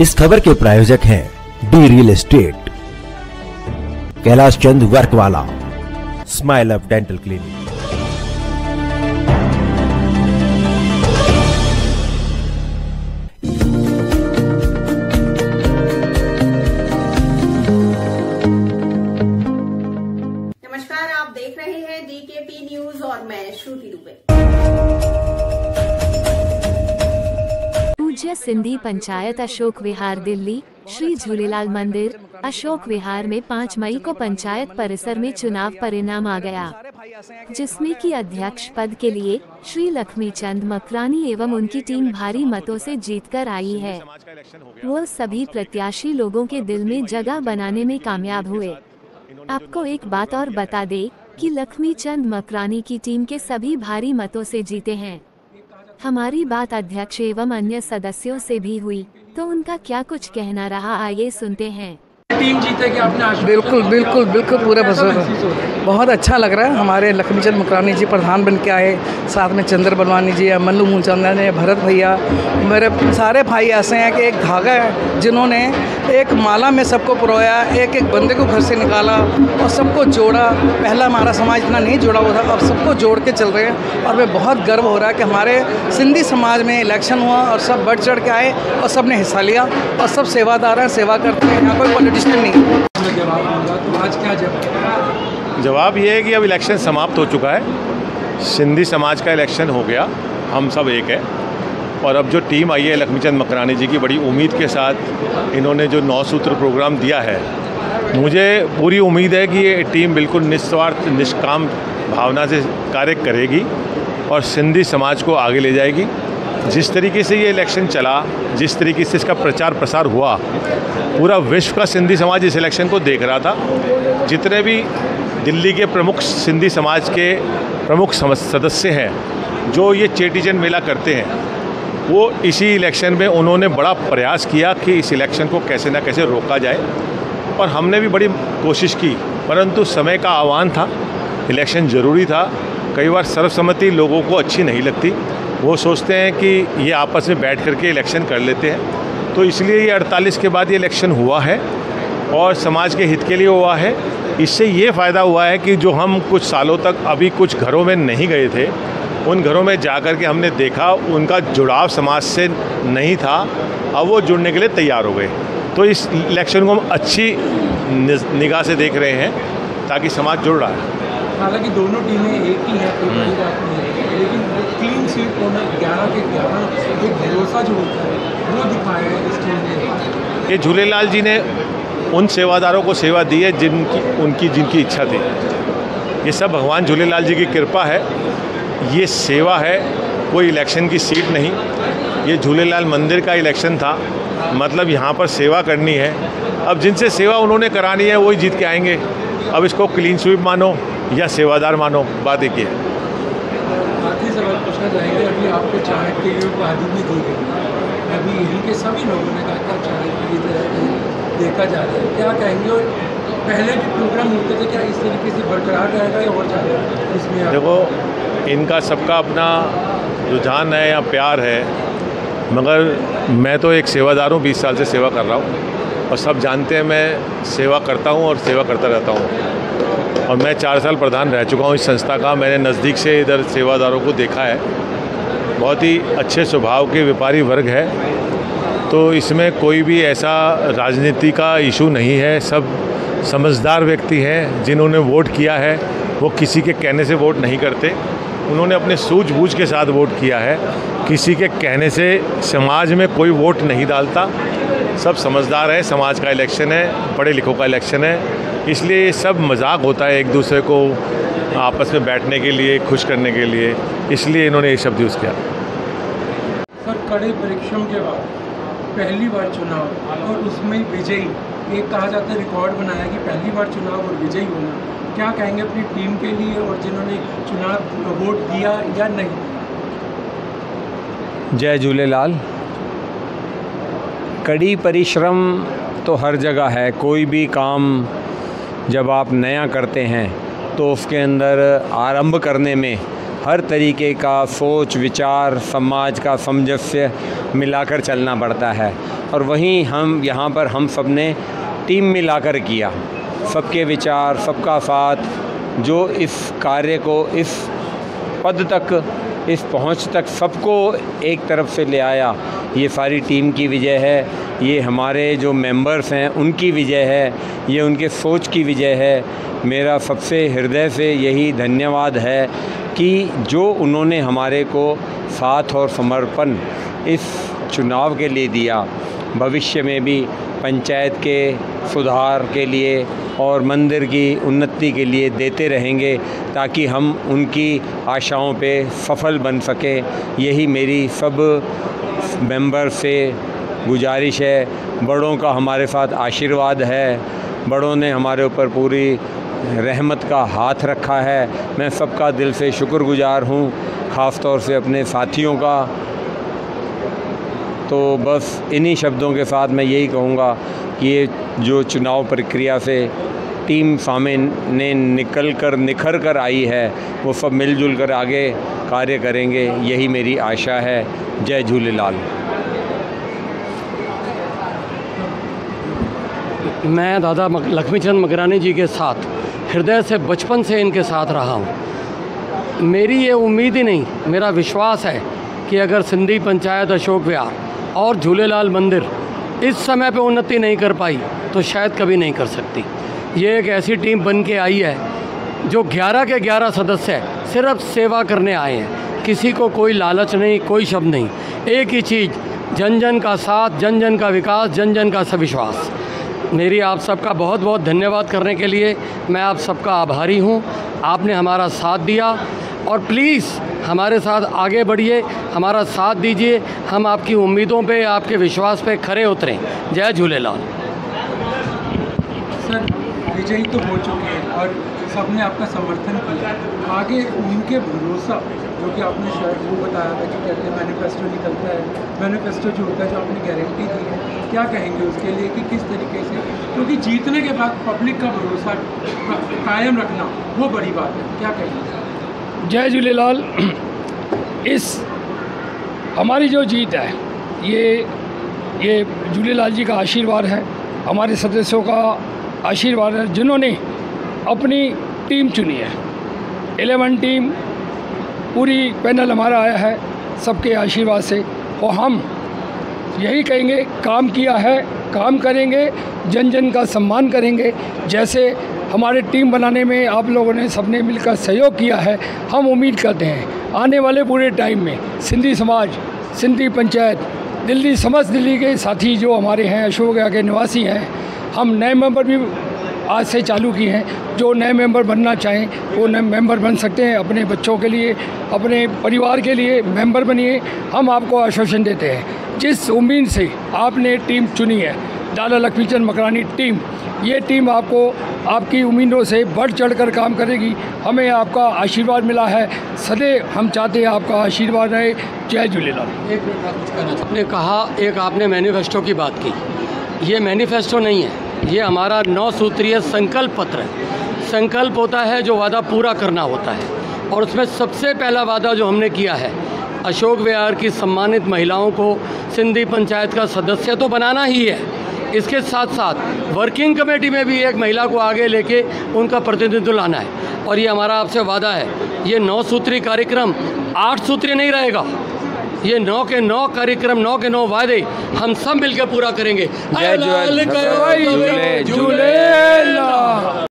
इस खबर के प्रायोजक हैं D real estate, Kailash Chand वर्कवाला, smile up dental clinic. नमस्कार, आप देख रहे हैं डीकेपी न्यूज और मैं श्रुति दुबे। पूज्य सिंधी पंचायत अशोक विहार दिल्ली श्री झूलेलाल मंदिर अशोक विहार में 5 मई को पंचायत परिसर में चुनाव परिणाम आ गया, जिसमें कि अध्यक्ष पद के लिए श्री लक्ष्मी चंद मकरानी एवं उनकी टीम भारी मतों से जीतकर आई है। वो सभी प्रत्याशी लोगों के दिल में जगह बनाने में कामयाब हुए। आपको एक बात और बता दे कि लक्ष्मी चंद मकरानी की टीम के सभी भारी मतों से जीते हैं। हमारी बात अध्यक्ष एवं अन्य सदस्यों से भी हुई, तो उनका क्या कुछ कहना रहा, आइए सुनते हैं। टीम जीतेगी आपने आशा? बिल्कुल पूरा बहुत अच्छा लग रहा है। हमारे लक्ष्मीचंद मकरानी जी प्रधान बन के आए, साथ में चंद्र बलवानी जी, मल्लू मूलचंदा ने, भरत भैया, मेरे सारे भाई ऐसे हैं कि एक धागा है जिन्होंने एक माला में सबको पिरोया, एक एक बंदे को घर से निकाला और सबको जोड़ा। पहला हमारा समाज इतना नहीं जुड़ा हुआ था, अब सबको जोड़ के चल रहे हैं और हमें बहुत गर्व हो रहा है कि हमारे सिंधी समाज में इलेक्शन हुआ और सब बढ़ चढ़ के आए और सब ने हिस्सा लिया और सब सेवादार हैं, सेवा करते हैं। यहाँ कोई पॉलिटिशियन नहीं। जवाब होगा तो आज क्या जवाब ये है कि अब इलेक्शन समाप्त हो चुका है। सिंधी समाज का इलेक्शन हो गया, हम सब एक है। और अब जो टीम आई है लक्ष्मीचंद मकरानी जी की, बड़ी उम्मीद के साथ इन्होंने जो 9 सूत्र प्रोग्राम दिया है, मुझे पूरी उम्मीद है कि ये टीम बिल्कुल निस्वार्थ निष्काम भावना से कार्य करेगी और सिंधी समाज को आगे ले जाएगी। जिस तरीके से ये इलेक्शन चला, जिस तरीके से इसका प्रचार प्रसार हुआ, पूरा विश्व का सिंधी समाज इस इलेक्शन को देख रहा था। जितने भी दिल्ली के प्रमुख सिंधी समाज के प्रमुख सदस्य हैं जो ये चेटीचंद मेला करते हैं, वो इसी इलेक्शन में उन्होंने बड़ा प्रयास किया कि इस इलेक्शन को कैसे ना कैसे रोका जाए और हमने भी बड़ी कोशिश की, परंतु समय का आह्वान था, इलेक्शन ज़रूरी था। कई बार सर्वसम्मति लोगों को अच्छी नहीं लगती, वो सोचते हैं कि ये आपस में बैठ करके इलेक्शन कर लेते हैं। तो इसलिए ये 48 के बाद ये इलेक्शन हुआ है और समाज के हित के लिए हुआ है। इससे ये फ़ायदा हुआ है कि जो हम कुछ सालों तक अभी कुछ घरों में नहीं गए थे, उन घरों में जा कर के हमने देखा उनका जुड़ाव समाज से नहीं था, अब वो जुड़ने के लिए तैयार हो गए। तो इस इलेक्शन को हम अच्छी निगाह से देख रहे हैं ताकि समाज जुड़ रहा है। हालांकि दोनों टीमें एक ही हैं, कोई बड़ी बात नहीं है, लेकिन क्लीन स्वीप होना 11 के 11 एक भरोसा जो होता है वो दिखाया है इस टीम ने। ये झूलेलाल जी ने उन सेवादारों को सेवा दी है जिनकी इच्छा थी। ये सब भगवान झूलेलाल जी की कृपा है। ये सेवा है, कोई इलेक्शन की सीट नहीं। ये झूलेलाल मंदिर का इलेक्शन था, मतलब यहाँ पर सेवा करनी है। अब जिनसे सेवा उन्होंने करानी है वही जीत के आएंगे। अब इसको क्लीन स्वीप मानो या सेवादार मानो, बात एक ही है। आखिरी सवाल पूछना चाहेंगे, अभी आपको चाय के लिए उपाधि भी दी गई, अभी यहीं के सभी लोगों ने कहा कि चाय की तरह देखा जा रहा है, क्या कहेंगे? और पहले जो प्रोग्राम होते थे क्या इस तरीके से बरकरार रहेगा या और जाएगा इसमें? देखो, इनका सबका अपना रुझान है या प्यार है, मगर मैं तो एक सेवादार हूँ, 20 साल से सेवा कर रहा हूँ और सब जानते हैं मैं सेवा करता हूँ और सेवा करता रहता हूँ। और मैं 4 साल प्रधान रह चुका हूँ इस संस्था का। मैंने नज़दीक से इधर सेवादारों को देखा है। बहुत ही अच्छे स्वभाव के व्यापारी वर्ग है, तो इसमें कोई भी ऐसा राजनीति का इशू नहीं है। सब समझदार व्यक्ति हैं। जिन्होंने वोट किया है वो किसी के कहने से वोट नहीं करते, उन्होंने अपने सूझबूझ के साथ वोट किया है। किसी के कहने से समाज में कोई वोट नहीं डालता। सब समझदार है। समाज का इलेक्शन है, पढ़े लिखों का इलेक्शन है, इसलिए ये सब मजाक होता है एक दूसरे को आपस में बैठने के लिए, खुश करने के लिए, इसलिए इन्होंने ये शब्द यूज़ किया। सर, कड़े परिश्रम के बाद पहली बार चुनाव और उसमें विजयी, एक कहा जाता है रिकॉर्ड बनाया कि पहली बार चुनाव और विजयी होना, क्या कहेंगे अपनी टीम के लिए और जिन्होंने चुनाव वोट दिया या नहीं? जय झूलेलाल। कड़ी परिश्रम तो हर जगह है। कोई भी काम जब आप नया करते हैं तो उसके अंदर आरंभ करने में हर तरीके का सोच विचार समाज का सामंजस्य मिलाकर चलना पड़ता है। और वहीं हम यहाँ पर हम सब ने टीम मिलाकर किया, सबके विचार सबका साथ, जो इस कार्य को इस पद तक, इस पहुंच तक सबको एक तरफ से ले आया, ये सारी टीम की विजय है, ये हमारे जो मेंबर्स हैं उनकी विजय है, ये उनके सोच की विजय है। मेरा सबसे हृदय से यही धन्यवाद है कि जो उन्होंने हमारे को साथ और समर्पण इस चुनाव के लिए दिया, भविष्य में भी पंचायत के सुधार के लिए और मंदिर की उन्नति के लिए देते रहेंगे, ताकि हम उनकी आशाओं पे सफल बन सकें। यही मेरी सब मेंबर से गुजारिश है। बड़ों का हमारे साथ आशीर्वाद है, बड़ों ने हमारे ऊपर पूरी रहमत का हाथ रखा है। मैं सबका दिल से शुक्रगुजार हूँ, ख़ास तौर से अपने साथियों का। तो बस इन्हीं शब्दों के साथ मैं यही कहूँगा कि ये जो चुनाव प्रक्रिया से टीम सामने निखर कर आई है, वो सब मिलजुल कर आगे कार्य करेंगे, यही मेरी आशा है। जय झूलेलाल। मैं दादा लक्ष्मीचंद मकरानी जी के साथ हृदय से बचपन से इनके साथ रहा हूँ। मेरी ये उम्मीद ही नहीं, मेरा विश्वास है कि अगर सिंधी पंचायत अशोक विहार और झूलेलाल मंदिर इस समय पे उन्नति नहीं कर पाई तो शायद कभी नहीं कर सकती। ये एक ऐसी टीम बन के आई है जो 11 के 11 सदस्य सिर्फ सेवा करने आए हैं, किसी को कोई लालच नहीं, कोई शब्द नहीं, एक ही चीज़, जन जन का साथ, जन जन का विकास, जन जन का सविश्वास। मेरी आप सबका बहुत बहुत धन्यवाद करने के लिए मैं आप सबका आभारी हूँ। आपने हमारा साथ दिया और प्लीज़ हमारे साथ आगे बढ़िए, हमारा साथ दीजिए, हम आपकी उम्मीदों पे, आपके विश्वास पे खरे उतरें। जय झूलेलाल। सर, विजयी तो हो चुके हैं और सबने आपका समर्थन किया, आगे उनके भरोसा जो कि आपने शायद वो बताया था कि कहते हैं मैनिफेस्टो निकलता है, मैनिफेस्टो जो होता है, जो आपने गारंटी दी है, क्या कहेंगे उसके लिए कि किस तरीके से, क्योंकि जीतने के बाद पब्लिक का भरोसा कायम रखना वो बड़ी बात है, क्या कहेंगे? जय झूलेलाल। इस हमारी जो जीत है ये झूलेलाल जी का आशीर्वाद है, हमारे सदस्यों का आशीर्वाद है, जिन्होंने अपनी टीम चुनी है। 11 टीम पूरी पैनल हमारा आया है सबके आशीर्वाद से, और हम यही कहेंगे, काम किया है, काम करेंगे, जन जन का सम्मान करेंगे। जैसे हमारे टीम बनाने में आप लोगों ने सबने मिलकर सहयोग किया है, हम उम्मीद करते हैं आने वाले पूरे टाइम में सिंधी समाज, सिंधी पंचायत, दिल्ली, समस्त दिल्ली के साथी जो हमारे हैं, अशोक विहार के निवासी हैं, हम नए मेंबर भी आज से चालू किए हैं। जो नए मेंबर बनना चाहें वो नए मेंबर बन सकते हैं, अपने बच्चों के लिए, अपने परिवार के लिए मेंबर बनिए। हम आपको आश्वासन देते हैं, जिस उम्मीद से आपने टीम चुनी है, दादा लक्ष्मीचंद मकरानी टीम, ये टीम आपको आपकी उम्मीदों से बढ़ चढ़कर काम करेगी। हमें आपका आशीर्वाद मिला है, सदैव हम चाहते हैं आपका आशीर्वाद रहे। जय झूलेलाल। आपने कहा, एक आपने मैनिफेस्टो की बात की, ये मैनिफेस्टो नहीं है, ये हमारा 9 सूत्रीय संकल्प पत्र है। संकल्प होता है जो वादा पूरा करना होता है, और उसमें सबसे पहला वादा जो हमने किया है, अशोक विहार की सम्मानित महिलाओं को सिंधी पंचायत का सदस्य तो बनाना ही है, इसके साथ साथ वर्किंग कमेटी में भी एक महिला को आगे लेके उनका प्रतिनिधित्व लाना है। और ये हमारा आपसे वादा है, ये 9 सूत्री कार्यक्रम 8 सूत्री नहीं रहेगा, ये 9 के 9 कार्यक्रम, 9 के 9 वादे हम सब मिलकर पूरा करेंगे। जय झूलेलाल।